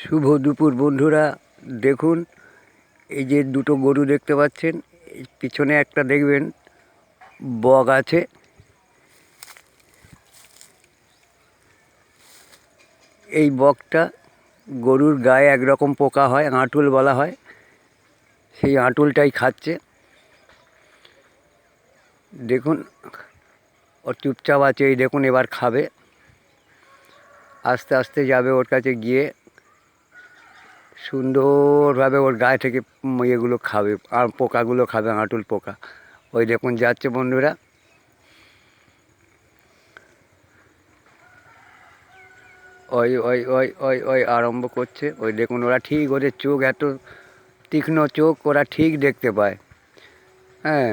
শুভ দুপুর বন্ধুরা। দেখুন, এই যে দুটো গরু দেখতে পাচ্ছেন, এই পিছনে একটা দেখবেন বক আছে। এই বকটা গরুর গায়ে একরকম পোকা হয়, আঁটুল বলা হয়, সেই আঁটুলটাই খাচ্ছে। দেখুন, ও চুপচাপ আছে। এই দেখুন, এবার খাবে। আস্তে আস্তে যাবে ওর কাছে, গিয়ে সুন্দরভাবে ওর গায়ে থেকে এগুলো খাবে, আর পোকাগুলো খাবে, আঁটুল পোকা। ওই দেখুন যাচ্ছে বন্ধুরা। ওই ওই ওই ওই ওই আরম্ভ করছে। ওই দেখুন, ওরা ঠিক, ওদের চোখ এত তীক্ষ্ণ চোখ, ওরা ঠিক দেখতে পায়। হ্যাঁ,